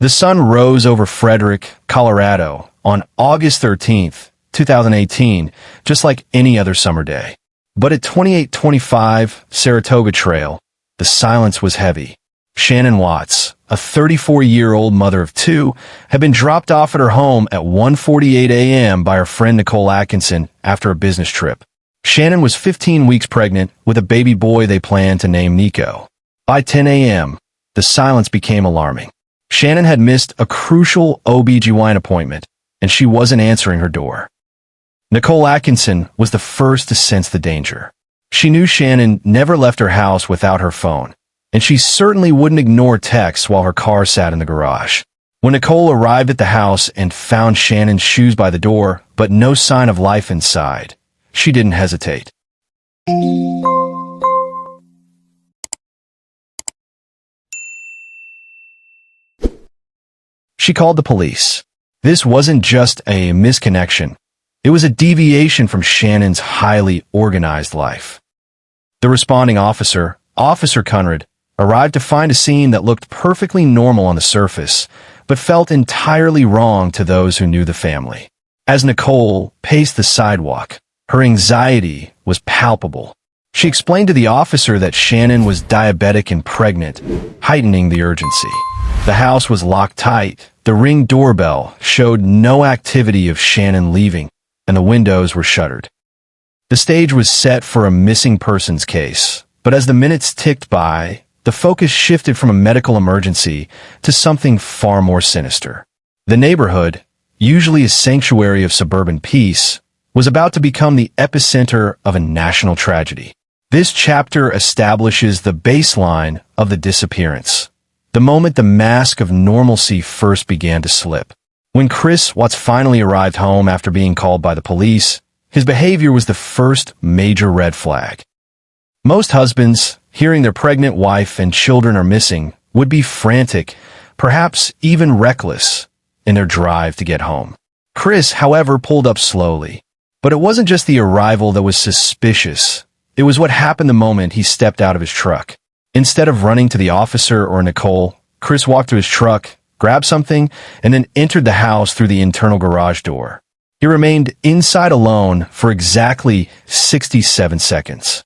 The sun rose over Frederick, Colorado, on August 13th, 2018, just like any other summer day. But at 2825 Saratoga Trail, the silence was heavy. Shannan Watts, a 34-year-old mother of two, had been dropped off at her home at 1:48 a.m. by her friend Nicole Atkinson after a business trip. Shannan was 15 weeks pregnant with a baby boy they planned to name Nico. By 10 a.m., the silence became alarming. Shannan had missed a crucial OB/GYN appointment, and she wasn't answering her door. Nicole Atkinson was the first to sense the danger. She knew Shannan never left her house without her phone, and she certainly wouldn't ignore texts while her car sat in the garage. When Nicole arrived at the house and found Shannan's shoes by the door, but no sign of life inside, she didn't hesitate. She called the police. This wasn't just a misconnection. It was a deviation from Shannan's highly organized life. The responding officer, Officer Conrad, arrived to find a scene that looked perfectly normal on the surface, but felt entirely wrong to those who knew the family. As Nicole paced the sidewalk, her anxiety was palpable. She explained to the officer that Shannan was diabetic and pregnant, heightening the urgency. The house was locked tight. The Ring doorbell showed no activity of Shannan leaving, and the windows were shuttered. The stage was set for a missing persons case, but as the minutes ticked by, the focus shifted from a medical emergency to something far more sinister. The neighborhood, usually a sanctuary of suburban peace, was about to become the epicenter of a national tragedy. This chapter establishes the baseline of the disappearance, the moment the mask of normalcy first began to slip. When Chris Watts finally arrived home after being called by the police, his behavior was the first major red flag. Most husbands, hearing their pregnant wife and children are missing, would be frantic, perhaps even reckless, in their drive to get home. Chris, however, pulled up slowly. But it wasn't just the arrival that was suspicious. It was what happened the moment he stepped out of his truck. Instead of running to the officer or Nicole, Chris walked to his truck, grabbed something, and then entered the house through the internal garage door. He remained inside alone for exactly 67 seconds.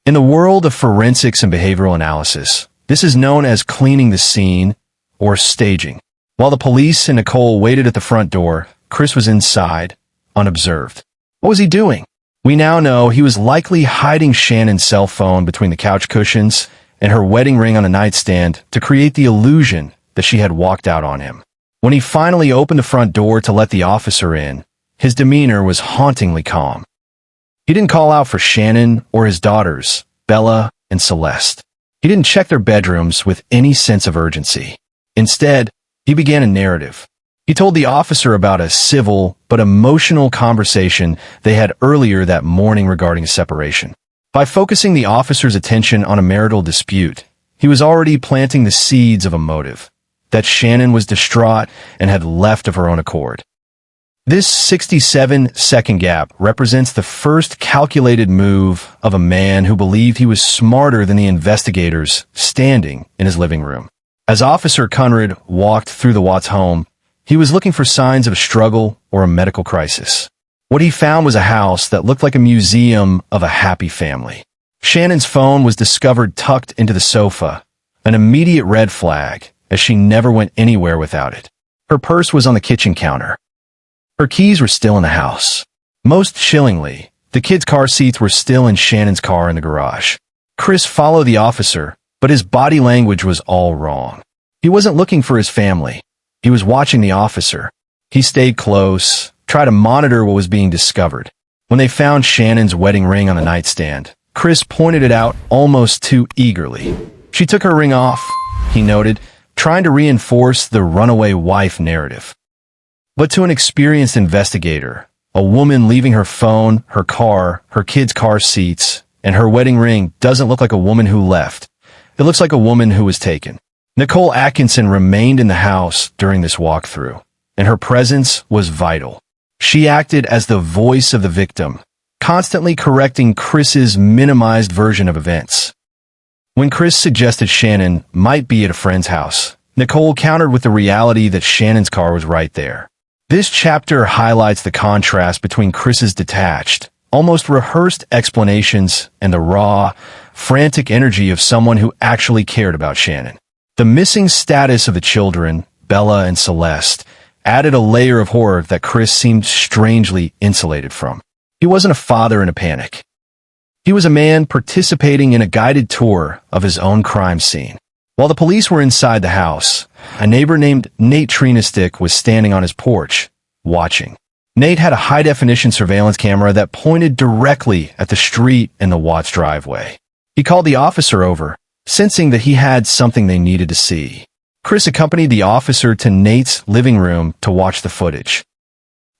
In the world of forensics and behavioral analysis, this is known as cleaning the scene or staging. While the police and Nicole waited at the front door, Chris was inside, unobserved. What was he doing? We now know he was likely hiding Shannan's cell phone between the couch cushions and her wedding ring on a nightstand to create the illusion that she had walked out on him. When he finally opened the front door to let the officer in, his demeanor was hauntingly calm. He didn't call out for Shannan or his daughters, Bella and Celeste. He didn't check their bedrooms with any sense of urgency. Instead, he began a narrative. He told the officer about a civil but emotional conversation they had earlier that morning regarding a separation. By focusing the officer's attention on a marital dispute, he was already planting the seeds of a motive, that Shannan was distraught and had left of her own accord. This 67-second gap represents the first calculated move of a man who believed he was smarter than the investigators standing in his living room. As Officer Conrad walked through the Watts home, he was looking for signs of struggle or a medical crisis. What he found was a house that looked like a museum of a happy family. Shannan's phone was discovered tucked into the sofa, an immediate red flag, as she never went anywhere without it. Her purse was on the kitchen counter. Her keys were still in the house. Most chillingly, the kids' car seats were still in Shannan's car in the garage. Chris followed the officer, but his body language was all wrong. He wasn't looking for his family. He was watching the officer. He stayed close, tried to monitor what was being discovered. When they found Shannan's wedding ring on the nightstand, Chris pointed it out almost too eagerly. She took her ring off, he noted, trying to reinforce the runaway wife narrative. But to an experienced investigator, a woman leaving her phone, her car, her kids' car seats, and her wedding ring doesn't look like a woman who left. It looks like a woman who was taken. Nicole Atkinson remained in the house during this walkthrough, and her presence was vital. She acted as the voice of the victim, constantly correcting Chris's minimized version of events. When Chris suggested Shannan might be at a friend's house, Nicole countered with the reality that Shannan's car was right there. This chapter highlights the contrast between Chris's detached, almost rehearsed explanations and the raw, frantic energy of someone who actually cared about Shannan. The missing status of the children, Bella and Celeste, added a layer of horror that Chris seemed strangely insulated from. He wasn't a father in a panic. He was a man participating in a guided tour of his own crime scene. While the police were inside the house, a neighbor named Nate Trinastick was standing on his porch, watching. Nate had a high-definition surveillance camera that pointed directly at the street and the Watts driveway. He called the officer over, sensing that he had something they needed to see. Chris accompanied the officer to Nate's living room to watch the footage.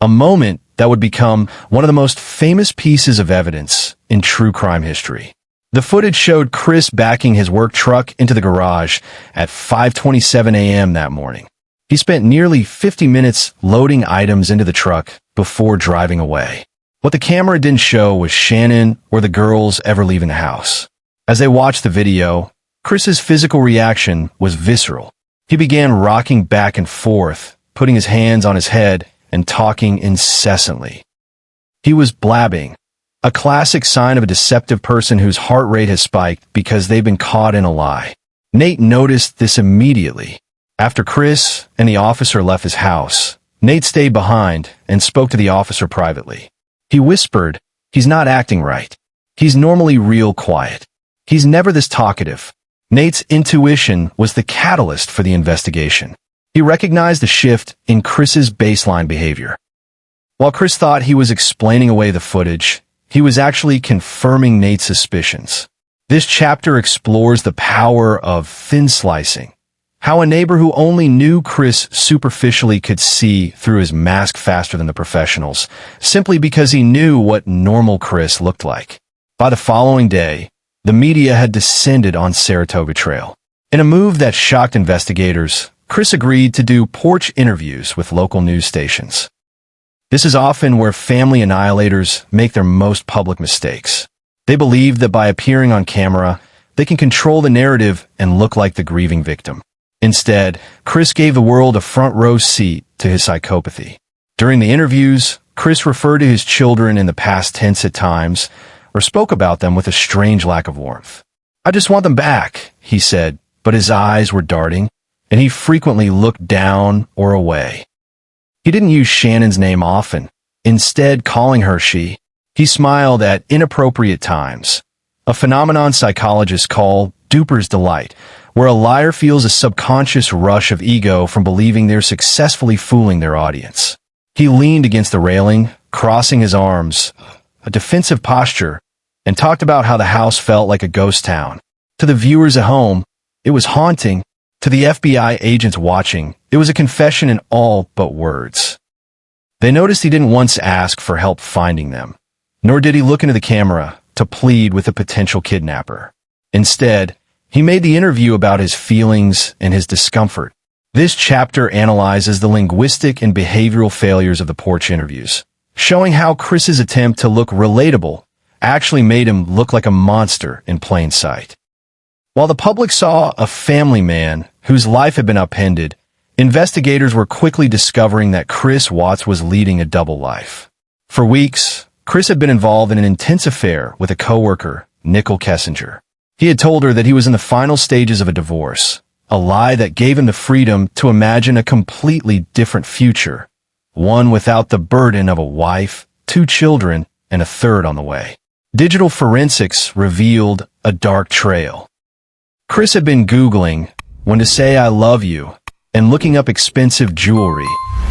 A moment that would become one of the most famous pieces of evidence in true crime history. The footage showed Chris backing his work truck into the garage at 5:27 a.m. that morning. He spent nearly 50 minutes loading items into the truck before driving away. What the camera didn't show was Shannan or the girls ever leaving the house. As they watched the video, Chris's physical reaction was visceral. He began rocking back and forth, putting his hands on his head and talking incessantly. He was blabbing, a classic sign of a deceptive person whose heart rate has spiked because they've been caught in a lie. Nate noticed this immediately. After Chris and the officer left his house, Nate stayed behind and spoke to the officer privately. He whispered, "He's not acting right. He's normally real quiet. He's never this talkative." Nate's intuition was the catalyst for the investigation. He recognized the shift in Chris's baseline behavior. While Chris thought he was explaining away the footage, he was actually confirming Nate's suspicions. This chapter explores the power of thin slicing, how a neighbor who only knew Chris superficially could see through his mask faster than the professionals, simply because he knew what normal Chris looked like. By the following day, the media had descended on Saratoga Trail. In a move that shocked investigators, Chris agreed to do porch interviews with local news stations. This is often where family annihilators make their most public mistakes. They believe that by appearing on camera, they can control the narrative and look like the grieving victim. Instead, Chris gave the world a front-row seat to his psychopathy. During the interviews, Chris referred to his children in the past tense at times, or spoke about them with a strange lack of warmth. "I just want them back," he said, but his eyes were darting, and he frequently looked down or away. He didn't use Shannan's name often, instead calling her she. He smiled at inappropriate times, a phenomenon psychologists call duper's delight, where a liar feels a subconscious rush of ego from believing they're successfully fooling their audience. He leaned against the railing, crossing his arms, a defensive posture, and talked about how the house felt like a ghost town. To the viewers at home, it was haunting. To the FBI agents watching, it was a confession in all but words. They noticed he didn't once ask for help finding them, nor did he look into the camera to plead with a potential kidnapper. Instead, he made the interview about his feelings and his discomfort. This chapter analyzes the linguistic and behavioral failures of the porch interviews, showing how Chris's attempt to look relatable actually made him look like a monster in plain sight. While the public saw a family man whose life had been upended, investigators were quickly discovering that Chris Watts was leading a double life. For weeks, Chris had been involved in an intense affair with a coworker, Nico Watts. He had told her that he was in the final stages of a divorce, a lie that gave him the freedom to imagine a completely different future, one without the burden of a wife, 2 children, and a third on the way. Digital forensics revealed a dark trail. Chris had been Googling when to say I love you and looking up expensive jewelry,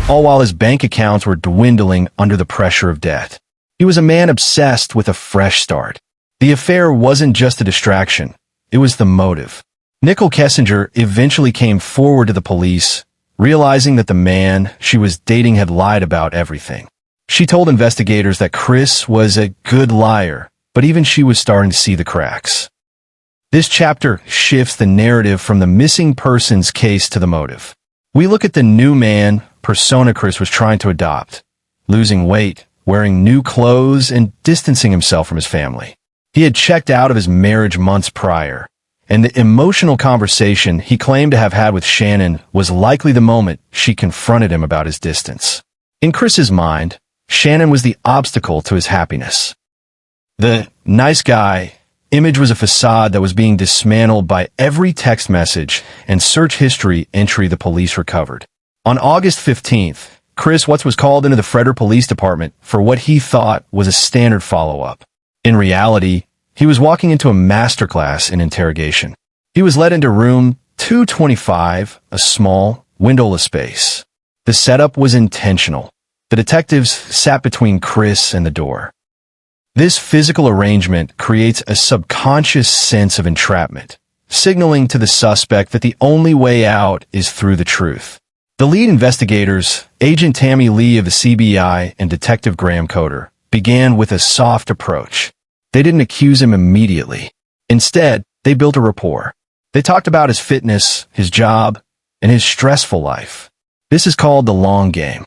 all while his bank accounts were dwindling under the pressure of debt. He was a man obsessed with a fresh start. The affair wasn't just a distraction, it was the motive. Nico Watts eventually came forward to the police, realizing that the man she was dating had lied about everything. She told investigators that Chris was a good liar, but even she was starting to see the cracks. This chapter shifts the narrative from the missing persons case to the motive. We look at the new man persona Chris was trying to adopt, losing weight, wearing new clothes, and distancing himself from his family. He had checked out of his marriage months prior, and the emotional conversation he claimed to have had with Shannan was likely the moment she confronted him about his distance. In Chris's mind, Shannan was the obstacle to his happiness. The nice guy image was a facade that was being dismantled by every text message and search history entry the police recovered. On August 15th, Chris Watts was called into the Frederick Police Department for what he thought was a standard follow-up. In reality, he was walking into a masterclass in interrogation. He was led into room 225, a small, windowless space. The setup was intentional. The detectives sat between Chris and the door. This physical arrangement creates a subconscious sense of entrapment, signaling to the suspect that the only way out is through the truth. The lead investigators, Agent Tammy Lee of the CBI and Detective Graham Coder, began with a soft approach. They didn't accuse him immediately. Instead, they built a rapport. They talked about his fitness, his job, and his stressful life. This is called the long game.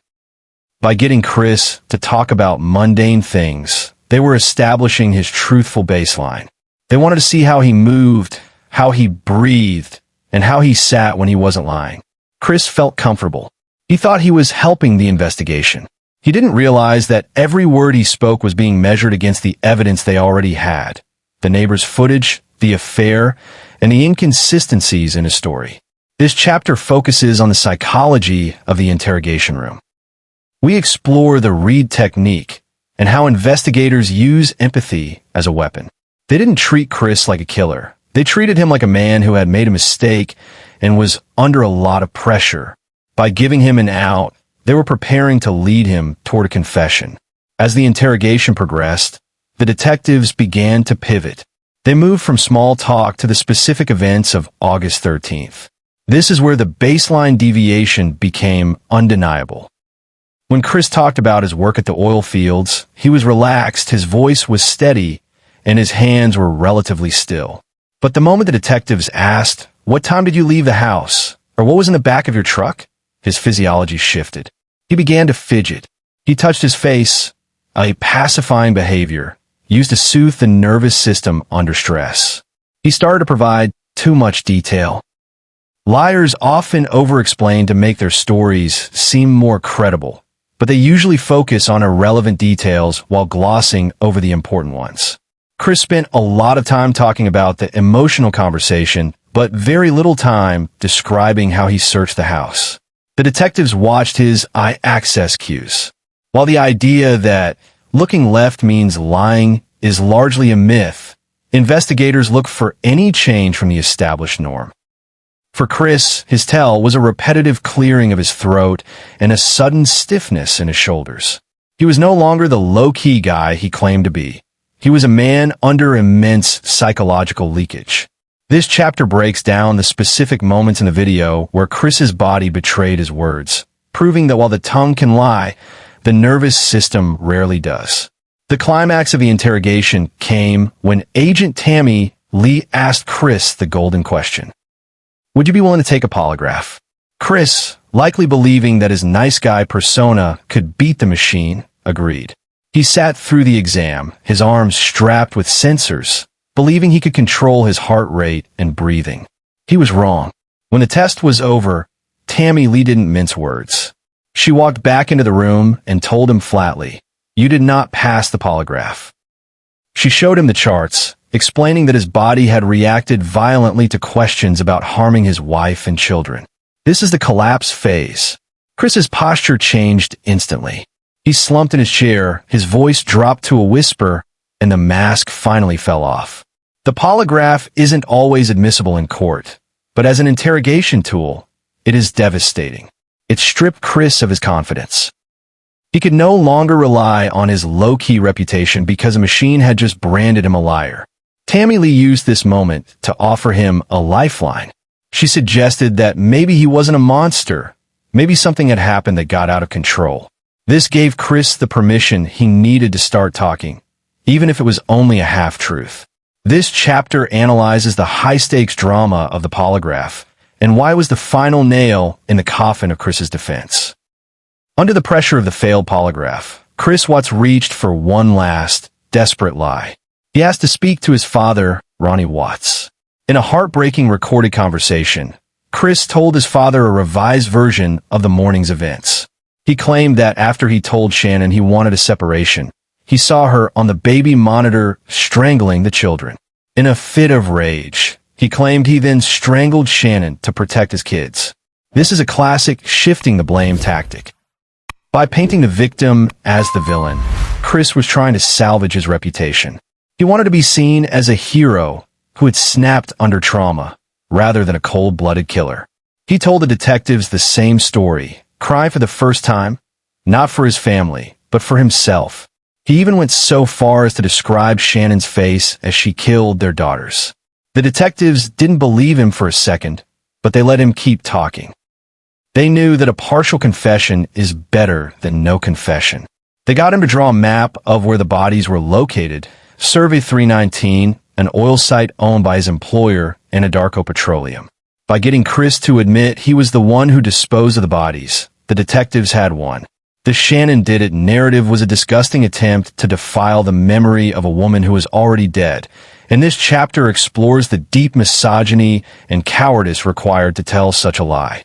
By getting Chris to talk about mundane things, they were establishing his truthful baseline. They wanted to see how he moved, how he breathed, and how he sat when he wasn't lying. Chris felt comfortable. He thought he was helping the investigation. He didn't realize that every word he spoke was being measured against the evidence they already had, the neighbor's footage, the affair, and the inconsistencies in his story. This chapter focuses on the psychology of the interrogation room. We explore the read technique and how investigators use empathy as a weapon. They didn't treat Chris like a killer. They treated him like a man who had made a mistake and was under a lot of pressure. By giving him an out, they were preparing to lead him toward a confession. As the interrogation progressed, the detectives began to pivot. They moved from small talk to the specific events of August 13th. This is where the baseline deviation became undeniable. When Chris talked about his work at the oil fields, he was relaxed, his voice was steady, and his hands were relatively still. But the moment the detectives asked, "What time did you leave the house?" or "What was in the back of your truck?" his physiology shifted. He began to fidget. He touched his face, a pacifying behavior used to soothe the nervous system under stress. He started to provide too much detail. Liars often over-explain to make their stories seem more credible, but they usually focus on irrelevant details while glossing over the important ones. Chris spent a lot of time talking about the emotional conversation, but very little time describing how he searched the house. The detectives watched his eye access cues. While the idea that looking left means lying is largely a myth, investigators look for any change from the established norm. For Chris, his tell was a repetitive clearing of his throat and a sudden stiffness in his shoulders. He was no longer the low-key guy he claimed to be. He was a man under immense psychological leakage. This chapter breaks down the specific moments in the video where Chris's body betrayed his words, proving that while the tongue can lie, the nervous system rarely does. The climax of the interrogation came when Agent Tammy Lee asked Chris the golden question. "Would you be willing to take a polygraph?" Chris, likely believing that his nice guy persona could beat the machine, agreed. He sat through the exam, his arms strapped with sensors, believing he could control his heart rate and breathing. He was wrong. When the test was over, Tammy Lee didn't mince words. She walked back into the room and told him flatly, "You did not pass the polygraph." She showed him the charts, explaining that his body had reacted violently to questions about harming his wife and children. This is the collapse phase. Chris's posture changed instantly. He slumped in his chair, his voice dropped to a whisper, and the mask finally fell off. The polygraph isn't always admissible in court, but as an interrogation tool, it is devastating. It stripped Chris of his confidence. He could no longer rely on his low-key reputation because a machine had just branded him a liar. Tammy Lee used this moment to offer him a lifeline. She suggested that maybe he wasn't a monster, maybe something had happened that got out of control. This gave Chris the permission he needed to start talking, even if it was only a half-truth. This chapter analyzes the high-stakes drama of the polygraph and why it was the final nail in the coffin of Chris's defense. Under the pressure of the failed polygraph, Chris Watts reached for one last, desperate lie. He asked to speak to his father, Ronnie Watts. In a heartbreaking recorded conversation, Chris told his father a revised version of the morning's events. He claimed that after he told Shannan he wanted a separation, he saw her on the baby monitor strangling the children. In a fit of rage, he claimed he then strangled Shannan to protect his kids. This is a classic shifting the blame tactic. By painting the victim as the villain, Chris was trying to salvage his reputation. He wanted to be seen as a hero who had snapped under trauma, rather than a cold-blooded killer. He told the detectives the same story, crying for the first time, not for his family, but for himself. He even went so far as to describe Shannan's face as she killed their daughters. The detectives didn't believe him for a second, but they let him keep talking. They knew that a partial confession is better than no confession. They got him to draw a map of where the bodies were located. Survey 319, an oil site owned by his employer, Anadarko Petroleum. By getting Chris to admit he was the one who disposed of the bodies, the detectives had won. The Shannan did it narrative was a disgusting attempt to defile the memory of a woman who was already dead, and this chapter explores the deep misogyny and cowardice required to tell such a lie.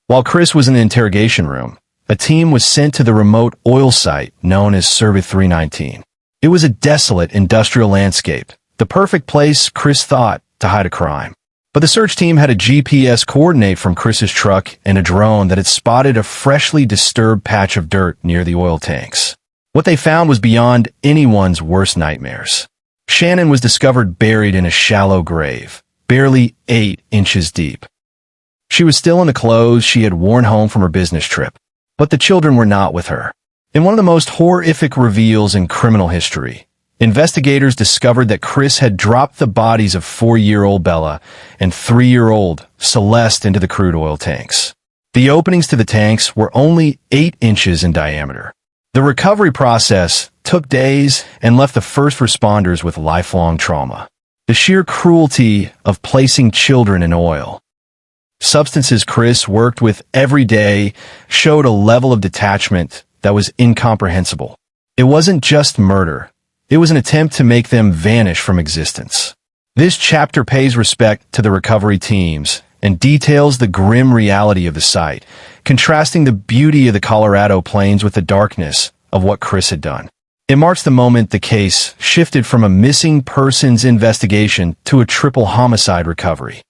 While Chris was in the interrogation room, a team was sent to the remote oil site known as Survey 319. It was a desolate industrial landscape, the perfect place, Chris thought, to hide a crime. But the search team had a GPS coordinate from Chris's truck and a drone that had spotted a freshly disturbed patch of dirt near the oil tanks. What they found was beyond anyone's worst nightmares. Shannan was discovered buried in a shallow grave, barely 8 inches deep. She was still in the clothes she had worn home from her business trip, but the children were not with her. In one of the most horrific reveals in criminal history, investigators discovered that Chris had dropped the bodies of 4-year-old Bella and 3-year-old Celeste into the crude oil tanks. The openings to the tanks were only 8 inches in diameter. The recovery process took days and left the first responders with lifelong trauma. The sheer cruelty of placing children in oil. Substances Chris worked with every day showed a level of detachment that was incomprehensible. It wasn't just murder. It was an attempt to make them vanish from existence. This chapter pays respect to the recovery teams and details the grim reality of the site, contrasting the beauty of the Colorado plains with the darkness of what Chris had done. It marks the moment the case shifted from a missing persons investigation to a triple homicide recovery.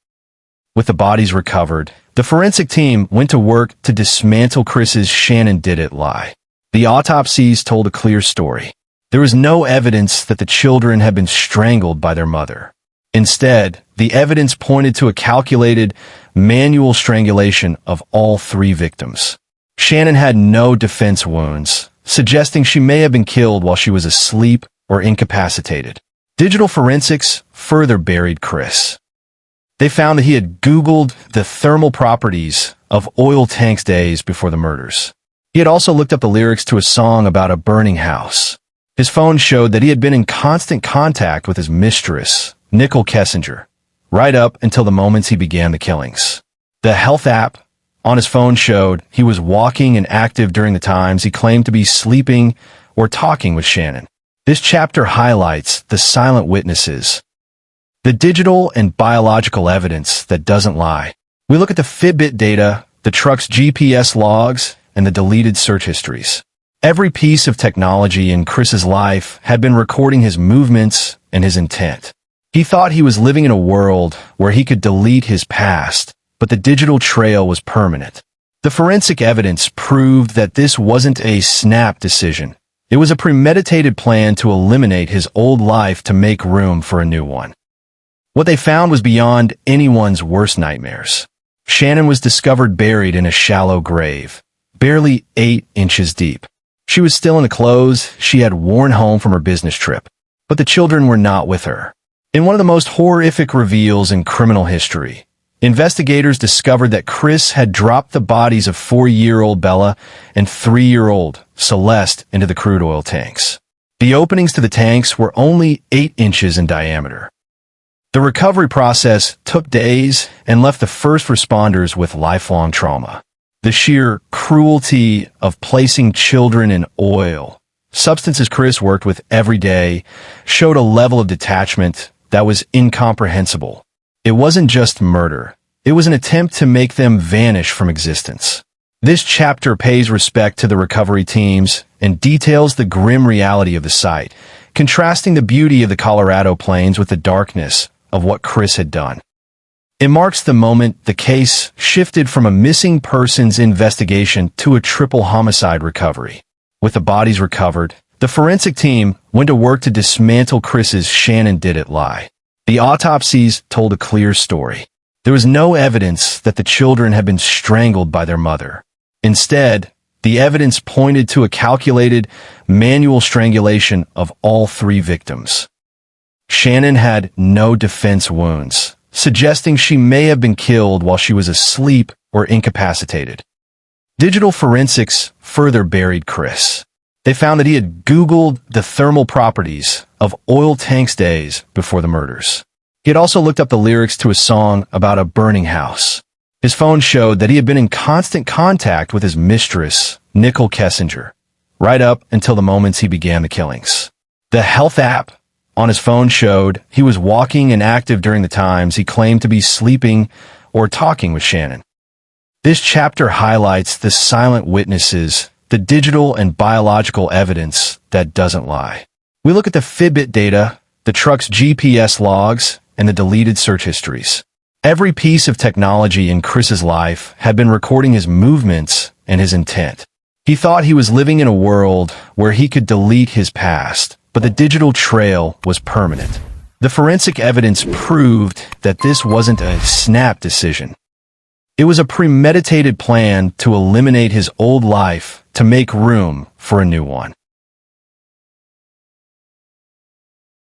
With the bodies recovered, the forensic team went to work to dismantle Chris's Shannan did it lie. The autopsies told a clear story. There was no evidence that the children had been strangled by their mother. Instead, the evidence pointed to a calculated, manual strangulation of all 3 victims. Shannan had no defense wounds, suggesting she may have been killed while she was asleep or incapacitated. Digital forensics further buried Chris. They found that he had Googled the thermal properties of oil tanks days before the murders. He had also looked up the lyrics to a song about a burning house. His phone showed that he had been in constant contact with his mistress, Nicole Kessinger, right up until the moments he began the killings. The health app on his phone showed he was walking and active during the times he claimed to be sleeping or talking with Shannan. This chapter highlights the silent witnesses, the digital and biological evidence that doesn't lie. We look at the Fitbit data, the truck's GPS logs, and the deleted search histories. Every piece of technology in Chris's life had been recording his movements and his intent. He thought he was living in a world where he could delete his past, but the digital trail was permanent. The forensic evidence proved that this wasn't a snap decision. It was a premeditated plan to eliminate his old life to make room for a new one. What they found was beyond anyone's worst nightmares. Shannan was discovered buried in a shallow grave, barely 8 inches deep. She was still in the clothes she had worn home from her business trip, but the children were not with her. In one of the most horrific reveals in criminal history, investigators discovered that Chris had dropped the bodies of 4-year-old Bella and 3-year-old Celeste into the crude oil tanks. The openings to the tanks were only 8 inches in diameter. The recovery process took days and left the first responders with lifelong trauma. The sheer cruelty of placing children in oil, substances Chris worked with every day, showed a level of detachment that was incomprehensible. It wasn't just murder. It was an attempt to make them vanish from existence. This chapter pays respect to the recovery teams and details the grim reality of the site, contrasting the beauty of the Colorado plains with the darkness of what Chris had done. It marks the moment the case shifted from a missing persons investigation to a triple homicide recovery. With the bodies recovered, the forensic team went to work to dismantle Chris's Shannan did it lie. The autopsies told a clear story. There was no evidence that the children had been strangled by their mother. Instead, the evidence pointed to a calculated, manual strangulation of all three victims. Shannan had no defense wounds, suggesting she may have been killed while she was asleep or incapacitated. Digital forensics further buried Chris. They found that he had Googled the thermal properties of oil tanks days before the murders. He had also looked up the lyrics to a song about a burning house. His phone showed that he had been in constant contact with his mistress, Nicole Kessinger, right up until the moments he began the killings. The health app on his phone showed he was walking and active during the times he claimed to be sleeping or talking with Shannan. This chapter highlights the silent witnesses, the digital and biological evidence that doesn't lie. We look at the Fitbit data, the truck's GPS logs, and the deleted search histories. Every piece of technology in Chris's life had been recording his movements and his intent. He thought he was living in a world where he could delete his past, but the digital trail was permanent. The forensic evidence proved that this wasn't a snap decision. It was a premeditated plan to eliminate his old life to make room for a new one.